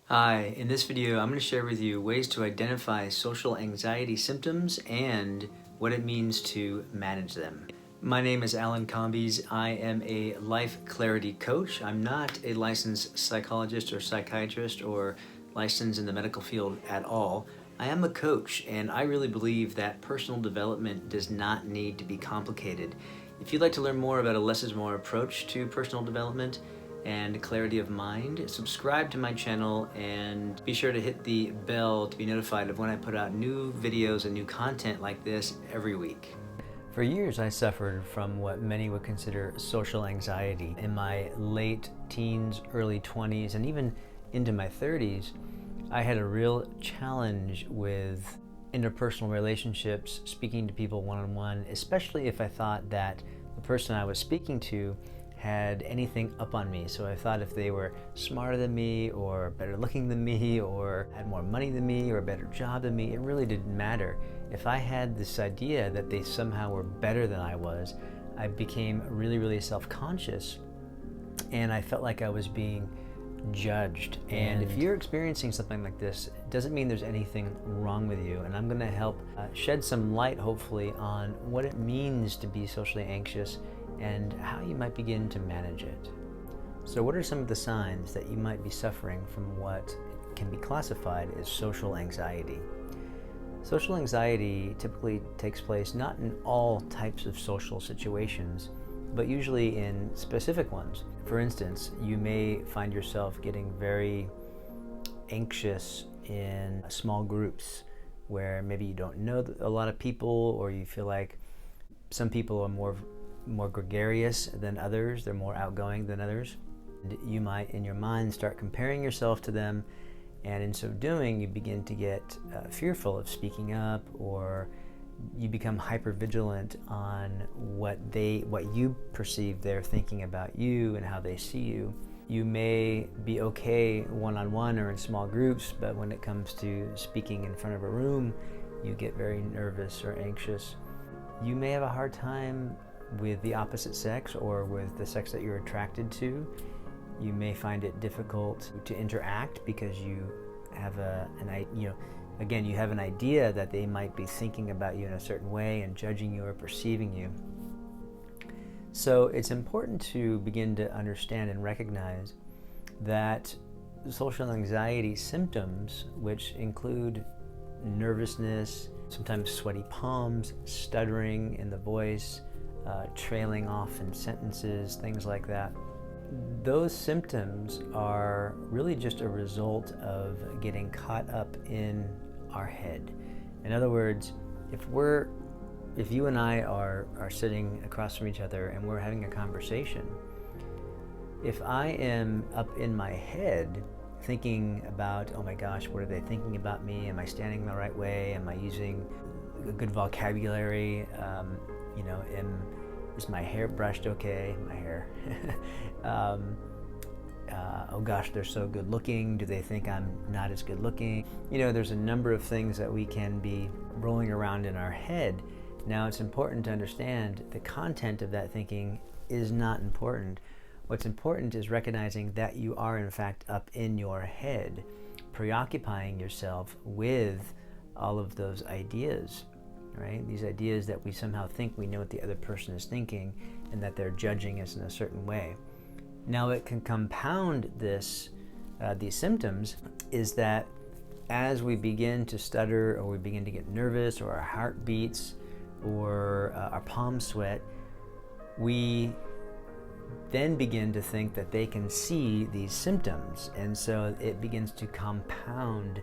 Hi, in this video I'm going to share with you ways to identify social anxiety symptoms and what it means to manage them. My name is Alan Combies. I am a life clarity coach. I'm not a licensed psychologist or psychiatrist or licensed in the medical field at all. I am a coach, and I really believe that personal development does not need to be complicated. If you'd like to learn more about a less is more approach to personal development and clarity of mind, subscribe to my channel and be sure to hit the bell to be notified of when I put out new videos and new content like this every week. For years I suffered from what many would consider social anxiety. In my late teens, early 20s, and even into my 30s, I had a real challenge with interpersonal relationships, speaking to people one-on-one, especially if I thought that the person I was speaking to had anything up on me. So I thought if they were smarter than me or better looking than me or had more money than me or a better job than me, it really didn't matter. If I had this idea that they somehow were better than I was, I became really self-conscious, and I felt like I was being judged. And if you're experiencing something like this, it doesn't mean there's anything wrong with you. And I'm going to help shed some light, hopefully, on what it means to be socially anxious and how you might begin to manage it. So what are some of the signs that you might be suffering from what can be classified as social anxiety? Social anxiety typically takes place not in all types of social situations, but usually in specific ones. For instance, you may find yourself getting very anxious in small groups where maybe you don't know a lot of people, or you feel like some people are more gregarious than others, they're more outgoing than others. And you might, in your mind, start comparing yourself to them, and in so doing, you begin to get fearful of speaking up, or you become hyper-vigilant on what you perceive they're thinking about you and how they see you. You may be okay one-on-one or in small groups, but when it comes to speaking in front of a room, you get very nervous or anxious. You may have a hard time with the opposite sex or with the sex that you're attracted to. You may find it difficult to interact because you have you have an idea that they might be thinking about you in a certain way and judging you or perceiving you. So it's important to begin to understand and recognize that social anxiety symptoms, which include nervousness, sometimes sweaty palms, stuttering in the voice, trailing off in sentences, things like that. Those symptoms are really just a result of getting caught up in our head. In other words, if you and I are sitting across from each other and we're having a conversation, if I am up in my head thinking about, oh my gosh, what are they thinking about me? Am I standing the right way? Am I using a good vocabulary? Is my hair brushed okay? My hair. Oh gosh, they're so good looking. Do they think I'm not as good looking? There's a number of things that we can be rolling around in our head. Now, it's important to understand the content of that thinking is not important. What's important is recognizing that you are in fact up in your head, preoccupying yourself with all of those ideas. Right? These ideas that we somehow think we know what the other person is thinking and that they're judging us in a certain way. Now, it can compound these symptoms is that as we begin to stutter, or we begin to get nervous, or our heart beats, or our palms sweat, we then begin to think that they can see these symptoms, and so it begins to compound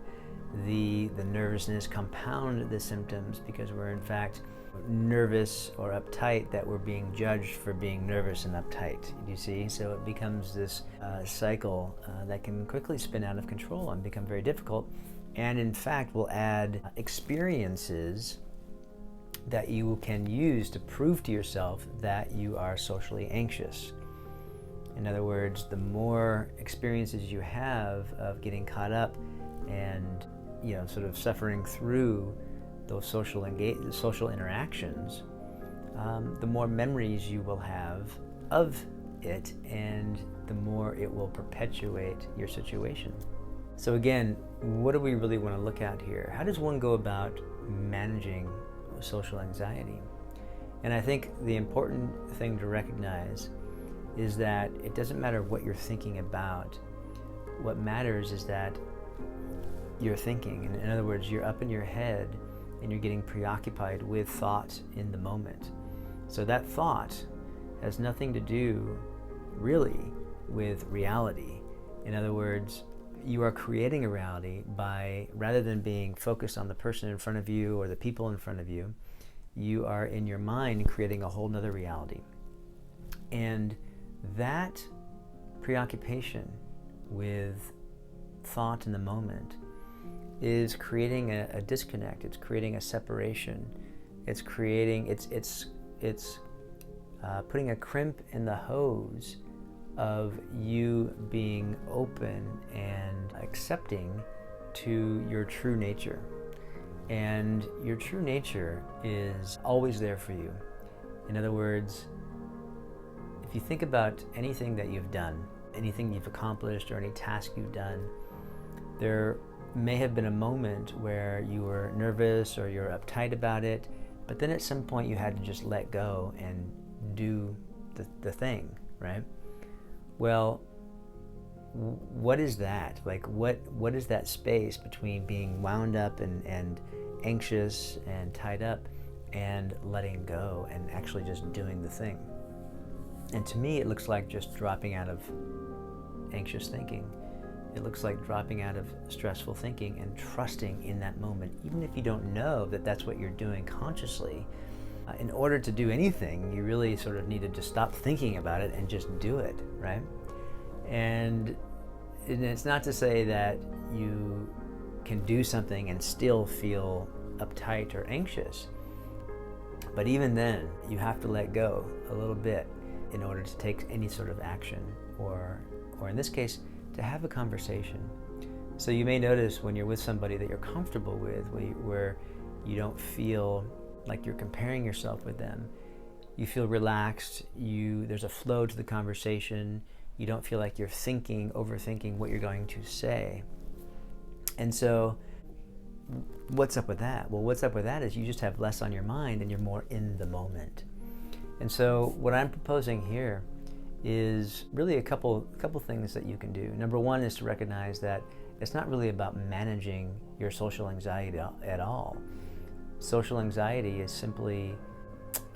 the nervousness, compound the symptoms, because we're in fact nervous or uptight, that we're being judged for being nervous and uptight. You see? So it becomes this cycle that can quickly spin out of control and become very difficult, and in fact will add experiences that you can use to prove to yourself that you are socially anxious. In other words, the more experiences you have of getting caught up and sort of suffering through those social interactions, the more memories you will have of it, and the more it will perpetuate your situation. So again, what do we really want to look at here? How does one go about managing social anxiety? And I think the important thing to recognize is that it doesn't matter what you're thinking about. What matters is that you're thinking. In other words, you're up in your head and you're getting preoccupied with thoughts in the moment. So that thought has nothing to do really with reality. In other words, you are creating a reality by, rather than being focused on the person in front of you or the people in front of you, you are in your mind creating a whole nother reality. And that preoccupation with thought in the moment is creating a disconnect. It's creating a separation. It's creating, it's putting a crimp in the hose of you being open and accepting to your true nature. And your true nature is always there for you. In other words, if you think about anything that you've done, anything you've accomplished or any task you've done, there may have been a moment where you were nervous or you're uptight about it, but then at some point you had to just let go and do the thing, right? Well, what is that? Like, what is that space between being wound up and anxious and tied up and letting go and actually just doing the thing? And to me, it looks like just dropping out of anxious thinking. It looks like dropping out of stressful thinking and trusting in that moment, even if you don't know that that's what you're doing consciously. In order to do anything, you really sort of needed to stop thinking about it and just do it, right? And it's not to say that you can do something and still feel uptight or anxious, but even then, you have to let go a little bit in order to take any sort of action, or in this case, to have a conversation. So you may notice when you're with somebody that you're comfortable with, where you don't feel like you're comparing yourself with them, you feel relaxed, there's a flow to the conversation, you don't feel like you're overthinking what you're going to say. And so what's up with that? Well, what's up with that is you just have less on your mind and you're more in the moment. And so what I'm proposing here is really a couple things that you can do. Number one is to recognize that it's not really about managing your social anxiety at all. Social anxiety is simply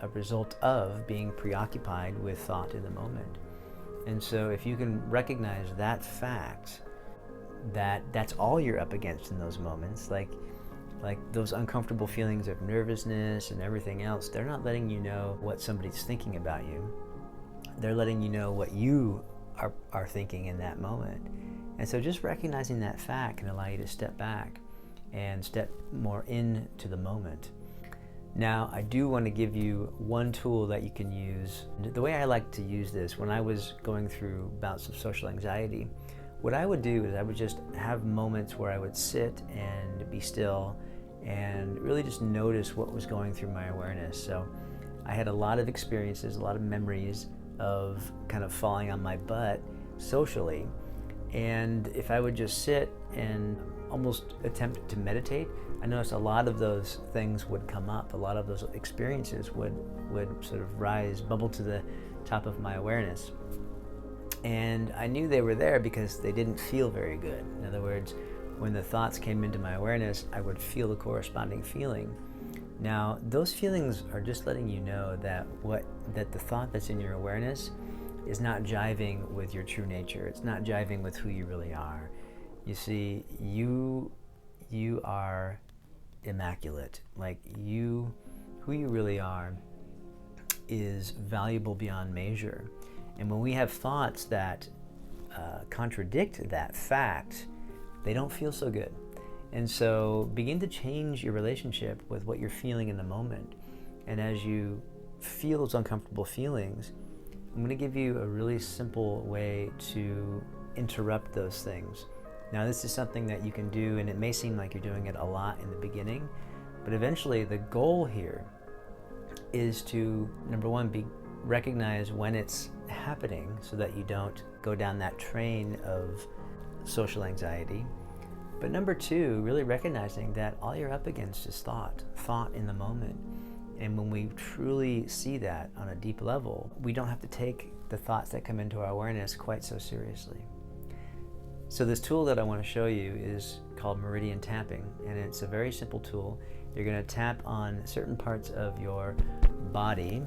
a result of being preoccupied with thought in the moment. And so if you can recognize that fact, that that's all you're up against in those moments, like those uncomfortable feelings of nervousness and everything else, they're not letting you know what somebody's thinking about you. They're letting you know what you are thinking in that moment. And so just recognizing that fact can allow you to step back and step more into the moment. Now, I do want to give you one tool that you can use. The way I like to use this, when I was going through bouts of social anxiety, what I would do is I would just have moments where I would sit and be still and really just notice what was going through my awareness. So I had a lot of experiences, a lot of memories of kind of falling on my butt socially. And if I would just sit and almost attempt to meditate, I noticed a lot of those things would come up. A lot of those experiences would sort of bubble to the top of my awareness. And I knew they were there because they didn't feel very good. In other words, when the thoughts came into my awareness, I would feel the corresponding feeling. Now, those feelings are just letting you know that the thought that's in your awareness is not jiving with your true nature. It's not jiving with who you really are. You see, you are immaculate. Like who you really are is valuable beyond measure. And when we have thoughts that contradict that fact, they don't feel so good. And so begin to change your relationship with what you're feeling in the moment. And as you feel those uncomfortable feelings, I'm going to give you a really simple way to interrupt those things. Now, this is something that you can do, and it may seem like you're doing it a lot in the beginning, but eventually the goal here is to, number one, recognize when it's happening so that you don't go down that train of social anxiety. But number two, really recognizing that all you're up against is thought in the moment. And when we truly see that on a deep level, we don't have to take the thoughts that come into our awareness quite so seriously. So this tool that I want to show you is called Meridian Tapping, and it's a very simple tool. You're going to tap on certain parts of your body.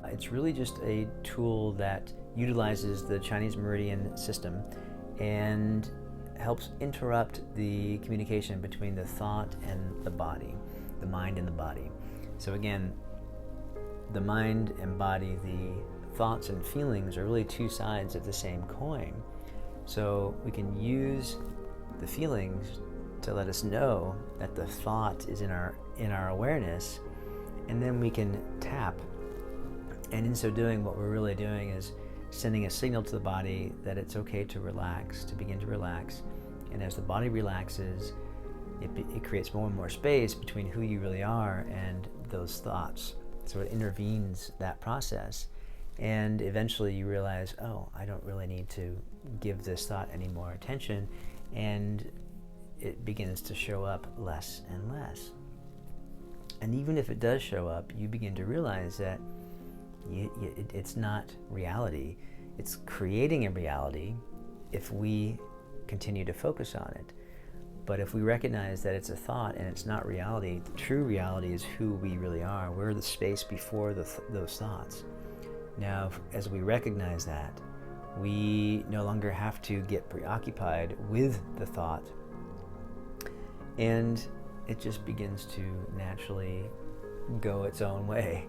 It's really just a tool that utilizes the Chinese Meridian system and helps interrupt the communication between the thought and the body, the mind and the body. So again, the mind and body, the thoughts and feelings are really two sides of the same coin. So we can use the feelings to let us know that the thought is in our awareness, and then we can tap. And in so doing, what we're really doing is sending a signal to the body that it's okay to relax, to begin to relax. And as the body relaxes, it creates more and more space between who you really are and those thoughts. So it intervenes that process. And eventually you realize, oh, I don't really need to give this thought any more attention. And it begins to show up less and less. And even if it does show up, you begin to realize that it's not reality. It's creating a reality if we continue to focus on it. But if we recognize that it's a thought and it's not reality, the true reality is who we really are. We're the space before those thoughts. Now, as we recognize that, we no longer have to get preoccupied with the thought, and it just begins to naturally go its own way.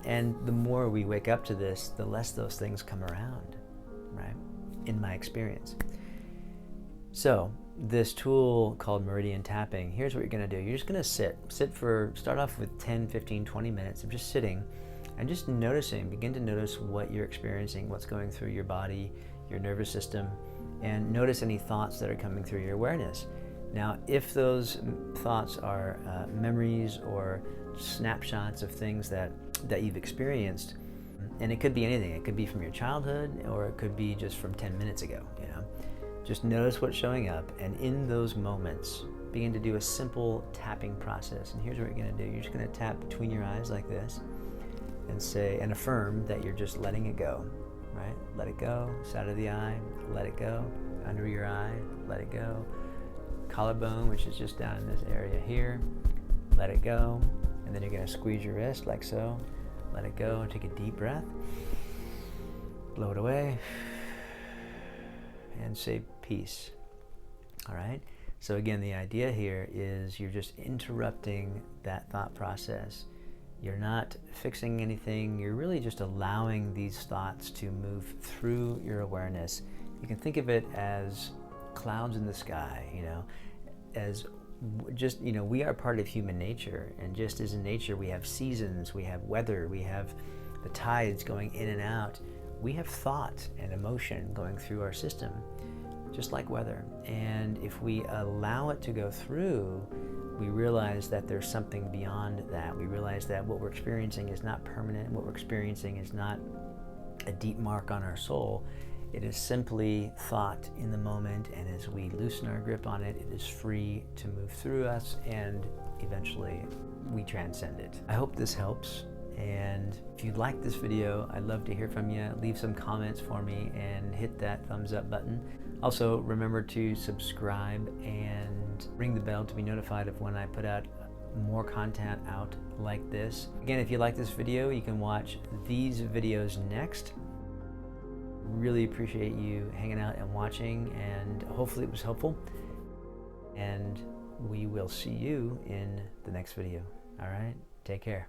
And the more we wake up to this, the less those things come around, right? In my experience. So this tool called Meridian Tapping, here's what you're going to do. You're just going to start off with 10, 15, 20 minutes of just sitting and just noticing, begin to notice what you're experiencing, what's going through your body, your nervous system, and notice any thoughts that are coming through your awareness. Now, if those thoughts are memories or snapshots of things that you've experienced, and it could be anything. It could be from your childhood, or it could be just from 10 minutes ago, Just notice what's showing up, and in those moments, begin to do a simple tapping process. And here's what you're going to do. You're just going to tap between your eyes like this, and say, and affirm that you're just letting it go, right? Let it go. Side of the eye, let it go. Under your eye, let it go. Collarbone, which is just down in this area here, let it go. And then you're going to squeeze your wrist like so. Let it go and take a deep breath. Blow it away. And say peace. All right? So again, the idea here is you're just interrupting that thought process. You're not fixing anything. You're really just allowing these thoughts to move through your awareness. You can think of it as clouds in the sky, as just, we are part of human nature. And just as in nature, we have seasons, we have weather, we have the tides going in and out. We have thought and emotion going through our system, just like weather. And if we allow it to go through, we realize that there's something beyond that. We realize that what we're experiencing is not permanent. What we're experiencing is not a deep mark on our soul. It is simply thought in the moment, and as we loosen our grip on it, it is free to move through us, and eventually we transcend it. I hope this helps. And if you like this video, I'd love to hear from you. Leave some comments for me and hit that thumbs up button. Also, remember to subscribe and ring the bell to be notified of when I put out more content out like this. Again, if you like this video, you can watch these videos next. Really appreciate you hanging out and watching, and hopefully it was helpful. And we will see you in the next video. All right, take care.